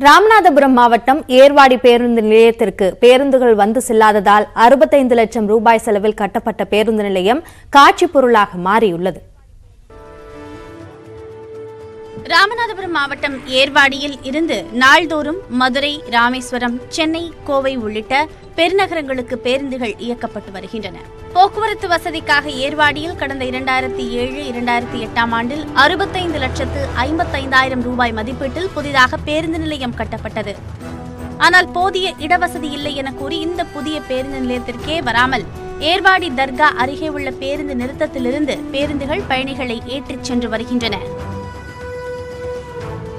ராமநாதபுரம் மாவட்டம் ஏர்வாடி பேருந்து நிலையத்திற்கு பேருந்துகள் வந்து செல்லாததால் 65 லட்சம் ரூபாய் செலவில் கட்டப்பட்ட பேருந்து நிலையம் காட்சி பொருளாக மாறியுள்ளது. ராமநாதபுரம் மாவட்டம் ஏர்வாடியில் இருந்து நாள்தோறும் மதுரை, ராமேஸ்வரம், சென்னை, கோவை உள்ளிட்ட பெருநகரங்களுக்கு பேருந்துகள் இயக்கப்பட்டு வருகின்றன. போக்குவரத்து வசதிக்காக ஏர்வாடியில் கடந்த 2007-2008 ஆண்டில் 65,55,000 ரூபாய் மதிப்பீட்டில் புதிதாக பேருந்து நிலையம் கட்டப்பட்டது. ஆனால் போதிய இடவசதி இல்லை என கூறி இந்த புதிய பேருந்து நிலையத்திற்கே வராமல் ஏர்வாடி தர்கா அருகே உள்ள பேருந்து நிறுத்தத்திலிருந்து பேருந்துகள் பயணிகளை ஏற்றிச் சென்று வருகின்றன.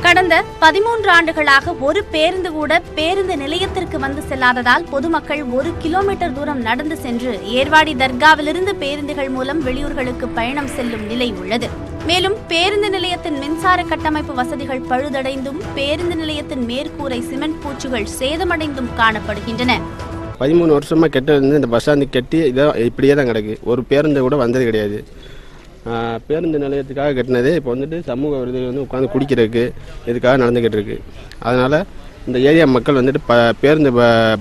கடந்த 13 ஆண்டுகளாக ஒரு பேருந்து கூட பேருந்து நிலையத்திற்கு வந்து செல்லாததால் பொதுமக்கள் 1 கிலோமீட்டர் தூரம் நடந்து சென்று ஏர்வாடி தர்காவிலிருந்து பேருந்துகள் மூலம் வெளியூர்களுக்கு பயணம் செல்லும் நிலை உள்ளது. மேலும் பேருந்து நிலையத்தின் மின்சார கட்டமைப்பு வசதிகள் பழுதடைந்தும் பேருந்து நிலையத்தின் மேற்கூரை சிமெண்ட் பூச்சுகள் சேதமடைந்தும் காணப்படுகின்றன. 13 வருஷமா கெட்டது இந்த பஸ் ஸ்டாண்டு கட்டி இப்படியே தான் கிடக்கு. ஒரு பேருந்து கூட வந்தது கிடையாது. பேருந்து நிலையத்துக்காக கட்டினது இப்போ வந்துட்டு சமூக விருதுகள் உட்காந்து குடிக்கிறதுக்கு இதுக்காக நடந்துக்கிட்டு இருக்கு. அதனால் இந்த ஏரியா மக்கள் வந்துட்டு பேருந்து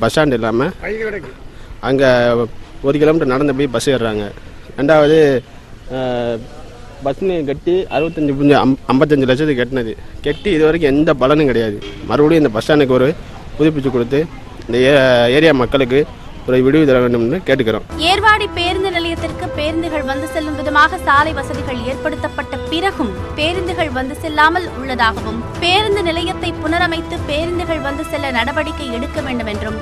பஸ் ஸ்டாண்டு இல்லாமல் அங்கே 1 கிலோமீட்டர் நடந்து போய் பஸ் ஏறுறாங்க. ரெண்டாவது பஸ் நிலையம் கட்டி 55 லட்சத்துக்கு கட்டி இது வரைக்கும் எந்த பலனும் கிடையாது. மறுபடியும் இந்த பஸ் ஸ்டாண்டுக்கு ஒரு புதுப்பிச்சு கொடுத்து இந்த ஏரியா மக்களுக்கு ஒரு விடுவி தர வேண்டும் என்று கேட்டுக்கிறோம். ஏர்வாடி பேருந்து நிலையத்திற்கு பேருந்துகள் வந்து செல்லும் விதமாக சாலை வசதிகள் ஏற்படுத்தப்பட்ட பிறகும் பேருந்துகள் வந்து செல்லாமல் உள்ளதாகவும் பேருந்து நிலையத்தை புனரமைத்து பேருந்துகள் வந்து செல்ல நடவடிக்கை எடுக்க வேண்டும் என்றும்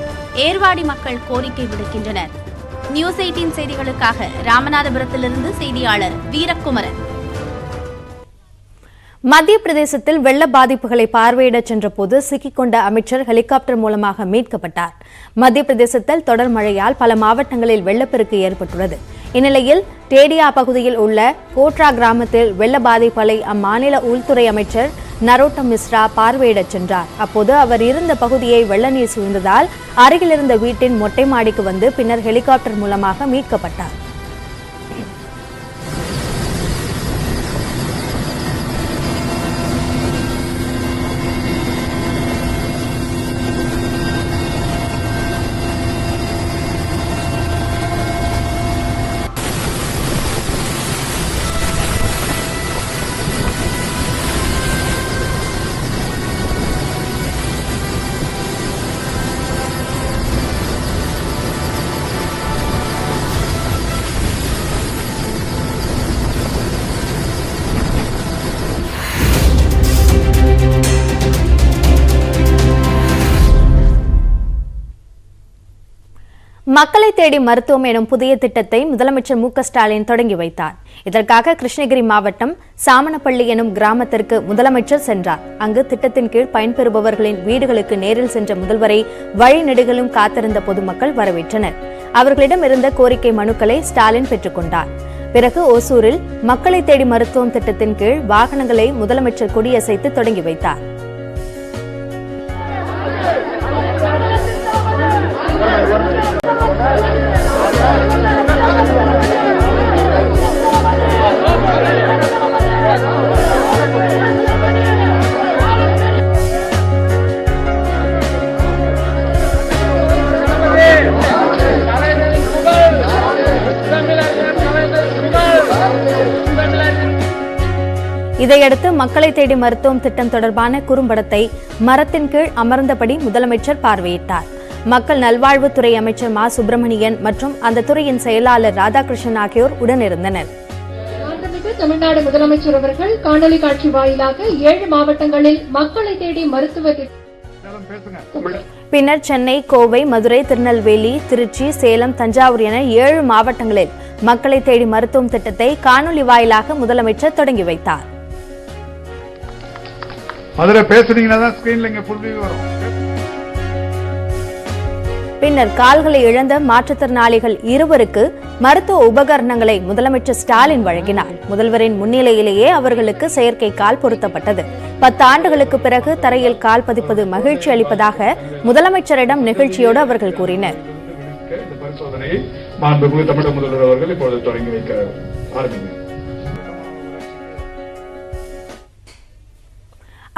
ஏர்வாடி மக்கள் கோரிக்கை விடுக்கின்றனர். நியூஸ் 18 செய்திகளுக்காக ராமநாதபுரத்திலிருந்து செய்தியாளர் வீரக்குமரன். மத்திய பிரதேசத்தில் வெள்ள பாதிப்புகளை பார்வையிடச் சென்றபோது சிக்கிக்கொண்ட அமைச்சர் ஹெலிகாப்டர் மூலமாக மீட்கப்பட்டார். மத்திய பிரதேசத்தில் தொடர் மழையால் பல மாவட்டங்களில் வெள்ளப்பெருக்கு ஏற்பட்டுள்ளது. இந்நிலையில் டேடியா பகுதியில் உள்ள கோட்ரா கிராமத்தில் வெள்ள பாதிப்புகளை அம்மாநில உள்துறை அமைச்சர் நரோட்டம் மிஸ்ரா பார்வையிடச் சென்றார். அப்போது அவர் இருந்த பகுதியை வெள்ள நீர் சூழ்ந்ததால் அருகிலிருந்த வீட்டின் மொட்டை மாடிக்கு வந்து பின்னர் ஹெலிகாப்டர் மூலமாக மீட்கப்பட்டார். மக்களை தேடி மருத்துவம் எனும் புதிய திட்டத்தை முதலமைச்சர் மு க ஸ்டாலின் தொடங்கி வைத்தார். இதற்காக கிருஷ்ணகிரி மாவட்டம் சாமனப்பள்ளி எனும் கிராமத்திற்கு முதலமைச்சர் சென்றார். அங்கு திட்டத்தின் கீழ் பயன்பெறுபவர்களின் வீடுகளுக்கு நேரில் சென்ற முதல்வரை வழிநெடுகிலும் காத்திருந்த பொதுமக்கள் வரவேற்றனர். அவர்களிடம் இருந்த கோரிக்கை மனுக்களை ஸ்டாலின் பெற்றுக் கொண்டார். பிறகு ஓசூரில் மக்களை தேடி மருத்துவம் திட்டத்தின் கீழ் வாகனங்களை முதலமைச்சர் கொடியசைத்து தொடங்கி வைத்தார். இதையடுத்து மக்களை தேடி மருத்துவம் திட்டம் தொடர்பான குறும்படத்தை மரத்தின் கீழ் அமர்ந்தபடி முதலமைச்சர் பார்வையிட்டார். மக்கள் நல்வாழ்வுத்துறை அமைச்சர் மா சுப்பிரமணியன் மற்றும் அந்த துறையின் செயலாளர் ராதாகிருஷ்ணன் ஆகியோர் உடனிருந்தனர். தமிழ்நாடு முதலமைச்சர் அவர்கள் காணொலி காட்சி வாயிலாக 7 மாவட்டங்களில் மக்களை தேடி மருத்துவ பின்னர் சென்னை, கோவை, மதுரை, திருநெல்வேலி, திருச்சி, சேலம், தஞ்சாவூர் என 7 மாவட்டங்களில் மக்களை தேடி மருத்துவம் திட்டத்தை காணொலி வாயிலாக முதலமைச்சர் தொடங்கி வைத்தார். பின்னர் கால்களை இழந்த மாற்றுத்திறனாளிகள் 2 மருத்துவ உபகரணங்களை முதலமைச்சர் ஸ்டாலின் வழங்கினார். முதல்வரின் முன்னிலையிலேயே அவர்களுக்கு செயற்கை கால் பொருத்தப்பட்டது. 10 ஆண்டுகளுக்கு பிறகு தரையில் கால் பதிப்பது மகிழ்ச்சி அளிப்பதாக முதலமைச்சரிடம் நிகழ்ச்சியோடு அவர்கள் கூறினர்.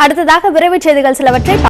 அடுத்ததாக விரைவுச் செய்திகள் சிலவற்றை